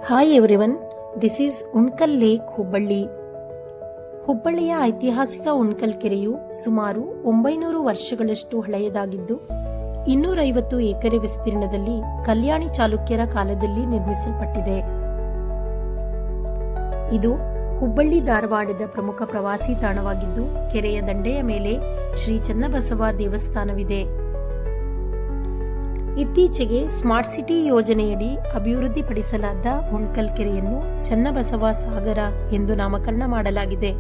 Hi everyone, this is Unkal lake, Hubballi. ಹುಬ್ಬಳ್ಳಿಯ ಐತಿಹಾಸಿಕ ಉಣ್ಕಲ್ ಕೆರೆಯು ಸುಮಾರು 900 ವರ್ಷಗಳಷ್ಟು ಹಳೆಯದಾಗಿದ್ದು 250 ಎಕರೆ ವಿಸ್ತೀರ್ಣದಲ್ಲಿ ಕಲ್ಯಾಣಿ ಚಾಲುಕ್ಯರ ಕಾಲದಲ್ಲಿ ನಿರ್ಮಿಸಲ್ಪಟ್ಟಿದೆ. ಇದು ಹುಬ್ಬಳ್ಳಿ ಧಾರವಾಡದ ಪ್ರಮುಖ ಪ್ರವಾಸಿ ತಾಣವಾಗಿದ್ದು, ಕೆರೆಯ ದಂಡೆಯ ಮೇಲೆ ಶ್ರೀ ಚನ್ನಬಸವ ದೇವಸ್ಥಾನವಿದೆ. ಇತ್ತೀಚೆಗೆ ಸ್ಮಾರ್ಟ್ ಸಿಟಿ ಯೋಜನೆಯಡಿ ಅಭಿವೃದ್ಧಿಪಡಿಸಲಾದ ಉಣ್ಕಲ್ ಕೆರೆಯನ್ನು ಚನ್ನಬಸವ ಸಾಗರ ಎಂದು ನಾಮಕರಣ ಮಾಡಲಾಗಿದೆ.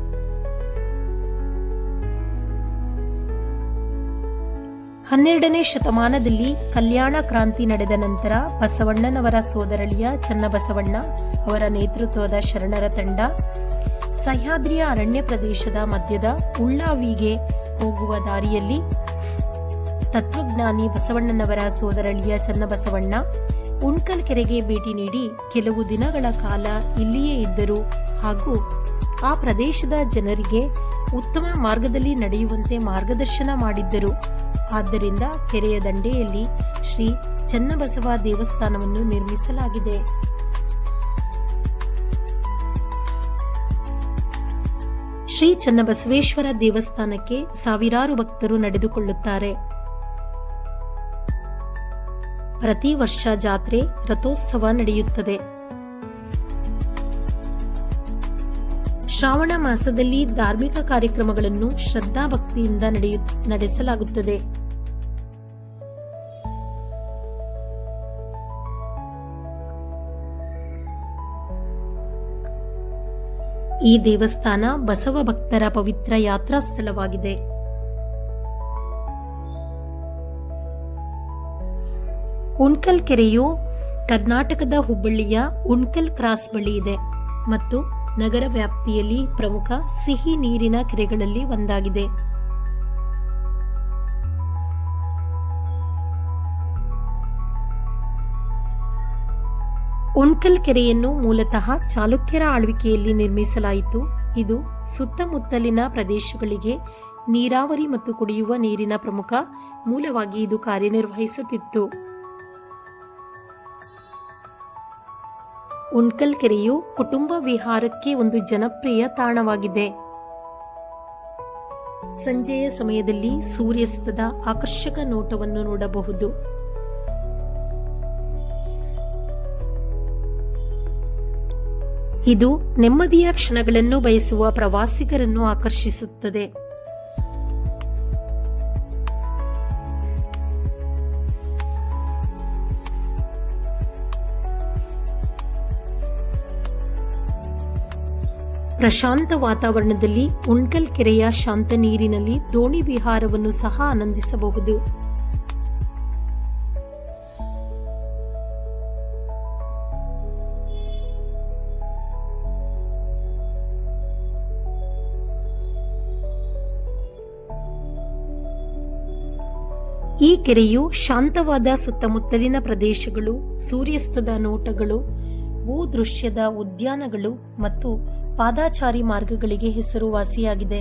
ಹನ್ನೆರಡನೇ ಶತಮಾನದಲ್ಲಿ ಕಲ್ಯಾಣ ಕ್ರಾಂತಿ ನಡೆದ ನಂತರ ಬಸವಣ್ಣನವರ ಸೋದರಳಿಯ ಚನ್ನಬಸವಣ್ಣ ಅವರ ನೇತೃತ್ವದ ಶರಣರ ತಂಡ ಸಹ್ಯಾದ್ರಿಯ ಅರಣ್ಯ ಪ್ರದೇಶದ ಮಧ್ಯದ ಉಳ್ಳಾವಿಗೆ ಹೋಗುವ ದಾರಿಯಲ್ಲಿ ತತ್ವಜ್ಞಾನಿ ಬಸವಣ್ಣನವರ ಸೋದರಳಿಯ ಚನ್ನಬಸವಣ್ಣ ಉಣ್ಕಲ್ ಕೆರೆಗೆ ಭೇಟಿ ನೀಡಿ ಕೆಲವು ದಿನಗಳ ಕಾಲ ಇಲ್ಲಿಯೇ ಇದ್ದರು ಹಾಗೂ ಆ ಪ್ರದೇಶದ ಜನರಿಗೆ ಉತ್ತಮ ಮಾರ್ಗದಲ್ಲಿ ನಡೆಯುವಂತೆ ಮಾರ್ಗದರ್ಶನ ಮಾಡಿದ್ದರು. ಆದ್ದರಿಂದ ಕೆರೆಯ ದಂಡೆಯಲ್ಲಿ ಶ್ರೀ ಚನ್ನಬಸವ ದೇವಸ್ಥಾನವನ್ನು ನಿರ್ಮಿಸಲಾಗಿದೆ. ಶ್ರೀ ಚನ್ನಬಸವೇಶ್ವರ ದೇವಸ್ಥಾನಕ್ಕೆ ಸಾವಿರಾರು ಭಕ್ತರು ನಡೆದುಕೊಳ್ಳುತ್ತಾರೆ. ಪ್ರತಿ ವರ್ಷ ಜಾತ್ರೆ, ರಥೋತ್ಸವ ನಡೆಯುತ್ತದೆ. ಶ್ರಾವಣ ಮಾಸದಲ್ಲಿ ಧಾರ್ಮಿಕ ಕಾರ್ಯಕ್ರಮಗಳನ್ನು ಶ್ರದ್ಧಾ ಭಕ್ತಿಯಿಂದ ನಡೆಸಲಾಗುತ್ತದೆ. ಈ ದೇವಸ್ಥಾನ ಬಸವ ಭಕ್ತರ ಪವಿತ್ರ ಯಾತ್ರಾ ಸ್ಥಳವಾಗಿದೆ. ಉಣ್ಕಲ್ ಕೆರೆಯು ಕರ್ನಾಟಕದ ಹುಬ್ಬಳ್ಳಿಯ ಉಣ್ಕಲ್ ಕ್ರಾಸ್ ಬಳಿ ಇದೆ ಮತ್ತು ನಗರ ವ್ಯಾಪ್ತಿಯಲ್ಲಿ ಪ್ರಮುಖ ಸಿಹಿ ನೀರಿನ ಕೆರೆಗಳಲ್ಲಿ ಒಂದಾಗಿದೆ. ಉಣ್ಕಲ್ ಕೆರೆಯನ್ನು ಮೂಲತಃ ಚಾಲುಕ್ಯರ ಆಳ್ವಿಕೆಯಲ್ಲಿ ನಿರ್ಮಿಸಲಾಯಿತು. ಇದು ಸುತ್ತಮುತ್ತಲಿನ ಪ್ರದೇಶಗಳಿಗೆ ನೀರಾವರಿ ಮತ್ತು ಕುಡಿಯುವ ನೀರಿನ ಪ್ರಮುಖ ಮೂಲವಾಗಿ ಇದು ಕಾರ್ಯನಿರ್ವಹಿಸುತ್ತಿತ್ತು. ಉಣ್ಕಲ್ ಕೆರೆಯು ಕುಟುಂಬ ವಿಹಾರಕ್ಕೆ ಒಂದು ಜನಪ್ರಿಯ ತಾಣವಾಗಿದೆ. ಸಂಜೆಯ ಸಮಯದಲ್ಲಿ ಸೂರ್ಯಾಸ್ತದ ಆಕರ್ಷಕ ನೋಟವನ್ನು ನೋಡಬಹುದು. ಇದು ನೆಮ್ಮದಿಯ ಕ್ಷಣಗಳನ್ನು ಬಯಸುವ ಪ್ರವಾಸಿಗರನ್ನು ಆಕರ್ಷಿಸುತ್ತದೆ. ಪ್ರಶಾಂತ ವಾತಾವರಣದಲ್ಲಿ ಉಣ್ಕಲ್ ಕೆರೆಯ ಶಾಂತ ನೀರಿನಲ್ಲಿ ದೋಣಿ ವಿಹಾರವನ್ನು ಸಹ ಆನಂದಿಸಬಹುದು. ಈ ಕೆರೆಯು ಶಾಂತವಾದ ಸುತ್ತಮುತ್ತಲಿನ ಪ್ರದೇಶಗಳು, ಸೂರ್ಯಾಸ್ತದ ನೋಟಗಳು, ಭೂದೃಶ್ಯದ ಉದ್ಯಾನಗಳು ಮತ್ತು ಪಾದಾಚಾರಿ ಮಾರ್ಗಗಳಿಗೆ ಹೆಸರುವಾಸಿಯಾಗಿದೆ.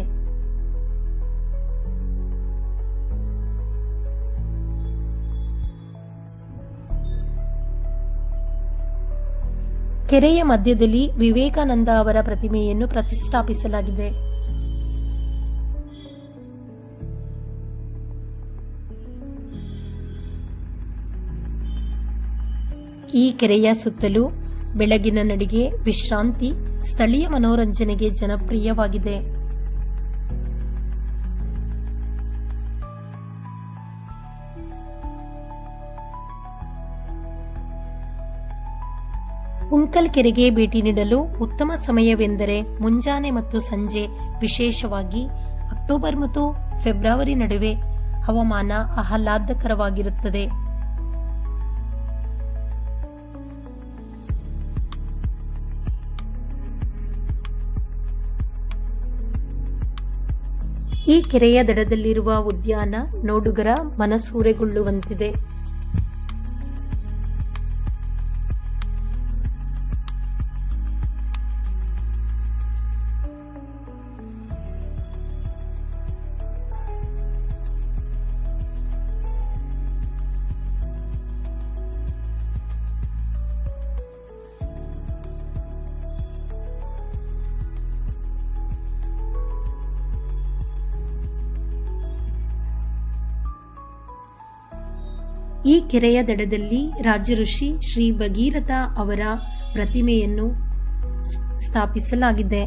ಕೆರೆಯ ಮಧ್ಯದಲ್ಲಿ ವಿವೇಕಾನಂದ ಅವರ ಪ್ರತಿಮೆಯನ್ನು ಪ್ರತಿಷ್ಠಾಪಿಸಲಾಗಿದೆ. ಈ ಕೆರೆಯ ಸುತ್ತಲೂ ಬೆಳಗಿನ ನಡಿಗೆ, ವಿಶ್ರಾಂತಿ, ಸ್ಥಳೀಯ ಮನೋರಂಜನೆಗೆ ಜನಪ್ರಿಯವಾಗಿದೆ. ಉಣ್ಕಲ್ ಕೆರೆಗೆ ಭೇಟಿ ನೀಡಲು ಉತ್ತಮ ಸಮಯವೆಂದರೆ ಮುಂಜಾನೆ ಮತ್ತು ಸಂಜೆ. ವಿಶೇಷವಾಗಿ ಅಕ್ಟೋಬರ್ ಮತ್ತು ಫೆಬ್ರವರಿ ನಡುವೆ ಹವಾಮಾನ ಆಹ್ಲಾದಕರವಾಗಿರುತ್ತದೆ. ಈ ಕೆರೆಯ ದಡದಲ್ಲಿರುವ ಉದ್ಯಾನ ನೋಡುಗರ ಮನಸೂರೆಗೊಳ್ಳುವಂತಿದೆ. ಈ ಕೆರೆಯ ದಡದಲ್ಲಿ ರಾಜಋಷಿ ಶ್ರೀ ಭಗೀರಥ ಅವರ ಪ್ರತಿಮೆಯನ್ನು ಸ್ಥಾಪಿಸಲಾಗಿದೆ.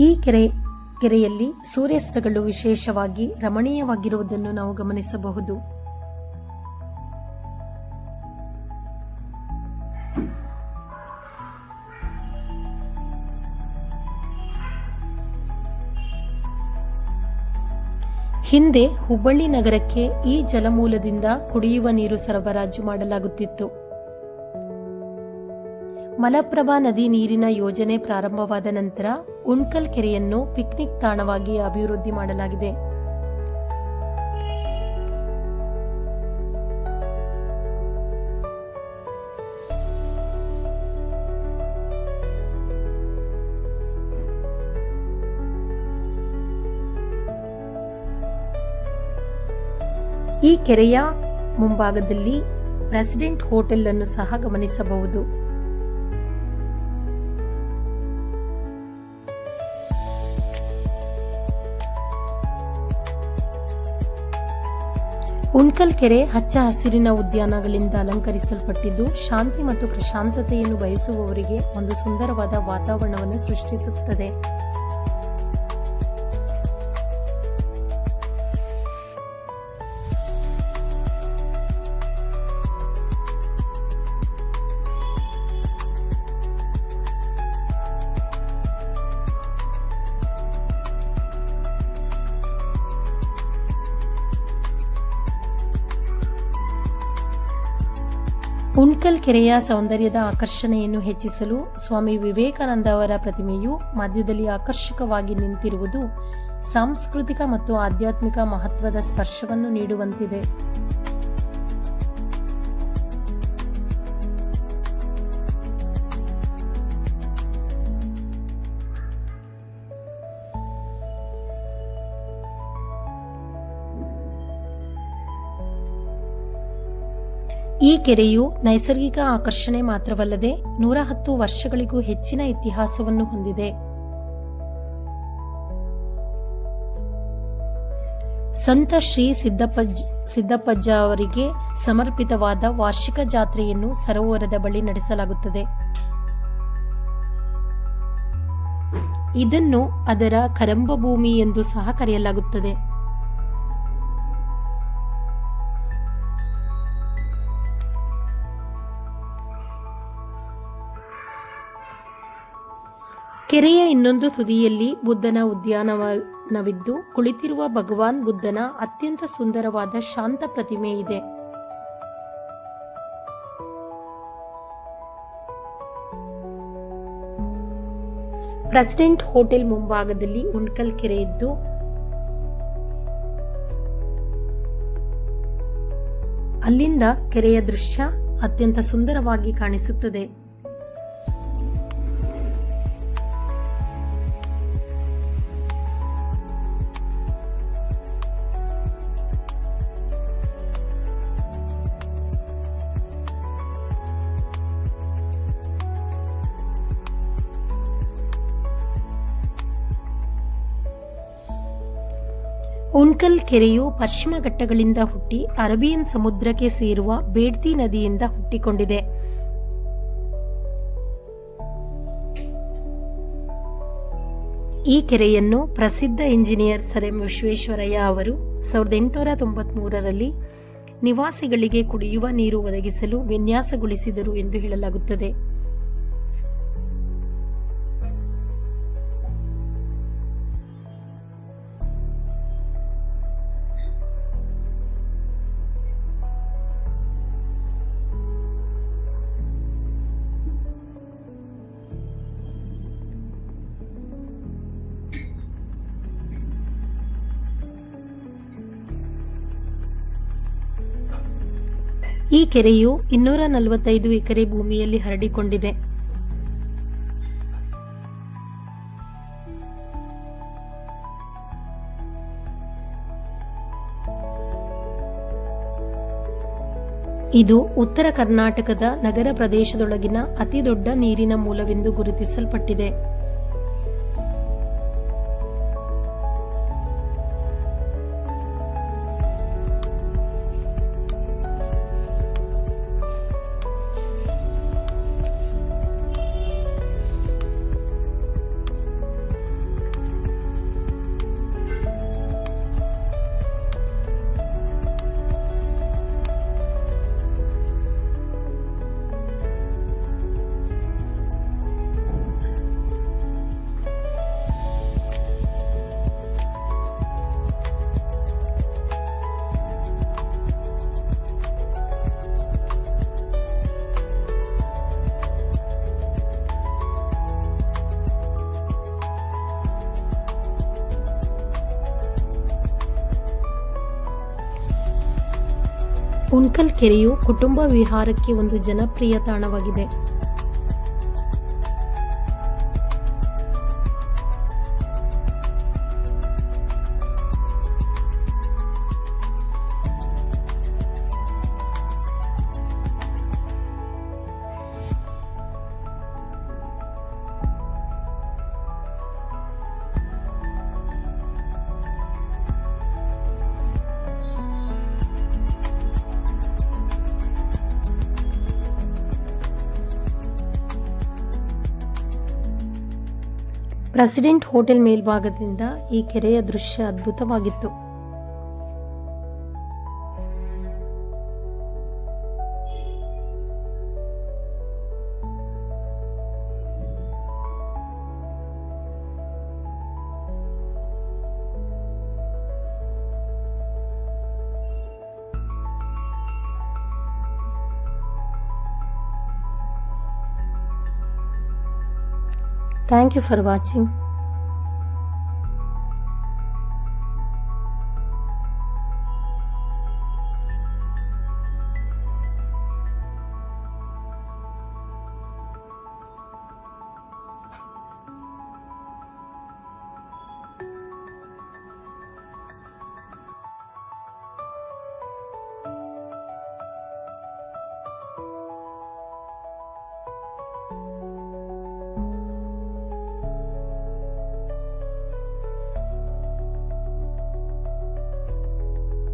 ಈ ಕೆರೆಯಲ್ಲಿ ಸೂರ್ಯಾಸ್ತಗಳು ವಿಶೇಷವಾಗಿ ರಮಣೀಯವಾಗಿರುವುದನ್ನು ನಾವು ಗಮನಿಸಬಹುದು. ಹಿಂದೆ ಹುಬ್ಬಳ್ಳಿ ನಗರಕ್ಕೆ ಈ ಜಲಮೂಲದಿಂದ ಕುಡಿಯುವ ನೀರು ಸರಬರಾಜು ಮಾಡಲಾಗುತ್ತಿತ್ತು. ಮಲಪ್ರಭಾ ನದಿ ನೀರಿನ ಯೋಜನೆ ಪ್ರಾರಂಭವಾದ ನಂತರ ಉಣ್ಕಲ್ ಕೆರೆಯನ್ನು ಪಿಕ್ನಿಕ್ ತಾಣವಾಗಿ ಅಭಿವೃದ್ಧಿ ಮಾಡಲಾಗಿದೆ. ಈ ಕೆರೆಯ ಮುಂಭಾಗದಲ್ಲಿ ಪ್ರೆಸಿಡೆಂಟ್ ಹೋಟೆಲ್ ಅನ್ನು ಸಹ ಗಮನಿಸಬಹುದು. ಉಣ್ಕಲ್ ಕೆರೆ ಹಚ್ಚ ಹಸಿರಿನ ಉದ್ಯಾನಗಳಿಂದ ಅಲಂಕರಿಸಲ್ಪಟ್ಟಿದ್ದು ಶಾಂತಿ ಮತ್ತು ಪ್ರಶಾಂತತೆಯನ್ನು ಬಯಸುವವರಿಗೆ ಒಂದು ಸುಂದರವಾದ ವಾತಾವರಣವನ್ನು ಸೃಷ್ಟಿಸುತ್ತದೆ. ಉಣ್ಕಲ್ ಕೆರೆಯ ಸೌಂದರ್ಯದ ಆಕರ್ಷಣೆಯನ್ನು ಹೆಚ್ಚಿಸಲು ಸ್ವಾಮಿ ವಿವೇಕಾನಂದ ಅವರ ಪ್ರತಿಮೆಯು ಮಧ್ಯದಲ್ಲಿ ಆಕರ್ಷಕವಾಗಿ ನಿಂತಿರುವುದು ಸಾಂಸ್ಕೃತಿಕ ಮತ್ತು ಆಧ್ಯಾತ್ಮಿಕ ಮಹತ್ವದ ಸ್ಪರ್ಶವನ್ನು ನೀಡುವಂತಿದೆ. ಈ ಕೆರೆಯು ನೈಸರ್ಗಿಕ ಆಕರ್ಷಣೆ ಮಾತ್ರವಲ್ಲದೆ 110 ವರ್ಷಗಳಿಗೂ ಹೆಚ್ಚಿನ ಇತಿಹಾಸವನ್ನು ಹೊಂದಿದೆ. ಸಂತ ಶ್ರೀ ಸಿದ್ದಪ್ಪಜ್ಜ ಅವರಿಗೆ ಸಮರ್ಪಿತವಾದ ವಾರ್ಷಿಕ ಜಾತ್ರೆಯನ್ನು ಸರೋವರದ ಬಳಿ ನಡೆಸಲಾಗುತ್ತದೆ. ಇದನ್ನು ಅದರ ಕರಂಬ ಭೂಮಿ ಎಂದು ಸಹ ಕರೆಯಲಾಗುತ್ತದೆ. ಕೆರೆಯ ಇನ್ನೊಂದು ತುದಿಯಲ್ಲಿ ಬುದ್ಧನ ಉದ್ಯಾನವನವಿದ್ದು ಕುಳಿತಿರುವ ಭಗವಾನ್ ಬುದ್ಧನ ಅತ್ಯಂತ ಸುಂದರವಾದ ಶಾಂತ ಪ್ರತಿಮೆ ಇದೆ. ಪ್ರೆಸಿಡೆಂಟ್ ಹೋಟೆಲ್ ಮುಂಭಾಗದಲ್ಲಿ ಉಣ್ಕಲ್ ಕೆರೆ ಇದ್ದು ಅಲ್ಲಿಂದ ಕೆರೆಯ ದೃಶ್ಯ ಅತ್ಯಂತ ಸುಂದರವಾಗಿ ಕಾಣಿಸುತ್ತದೆ. ಉಣ್ಕಲ್ ಕೆರೆಯು ಪಶ್ಚಿಮ ಘಟ್ಟಗಳಿಂದ ಹುಟ್ಟಿ ಅರೇಬಿಯನ್ ಸಮುದ್ರಕ್ಕೆ ಸೇರುವ ಬೇಡ್ತಿ ನದಿಯಿಂದ ಹುಟ್ಟಿಕೊಂಡಿದೆ. ಈ ಕೆರೆಯನ್ನು ಪ್ರಸಿದ್ಧ ಇಂಜಿನಿಯರ್ ಸರ್ ಎಂ ವಿಶ್ವೇಶ್ವರಯ್ಯ ಅವರು 1893ರಲ್ಲಿ ನಿವಾಸಿಗಳಿಗೆ ಕುಡಿಯುವ ನೀರು ಒದಗಿಸಲು ವಿನ್ಯಾಸಗೊಳಿಸಿದರು ಎಂದು ಹೇಳಲಾಗುತ್ತದೆ. ಈ ಕೆರೆಯು 245 ಎಕರೆ ಭೂಮಿಯಲ್ಲಿ ಹರಡಿಕೊಂಡಿದೆ. ಇದು ಉತ್ತರ ಕರ್ನಾಟಕದ ನಗರ ಪ್ರದೇಶದೊಳಗಿನ ಅತಿ ದೊಡ್ಡ ನೀರಿನ ಮೂಲವೆಂದು ಗುರುತಿಸಲ್ಪಟ್ಟಿದೆ. ಉಣ್ಕಲ್ ಕೆರೆಯು ಕುಟುಂಬ ವಿಹಾರಕ್ಕೆ ಒಂದು ಜನಪ್ರಿಯ ತಾಣವಾಗಿದೆ. ಪ್ರೆಸಿಡೆಂಟ್ ಹೋಟೆಲ್ ಮೇಲ್ಭಾಗದಿಂದ ಈ ಕೆರೆಯ ದೃಶ್ಯ ಅದ್ಭುತವಾಗಿತ್ತು. Thank you for watching.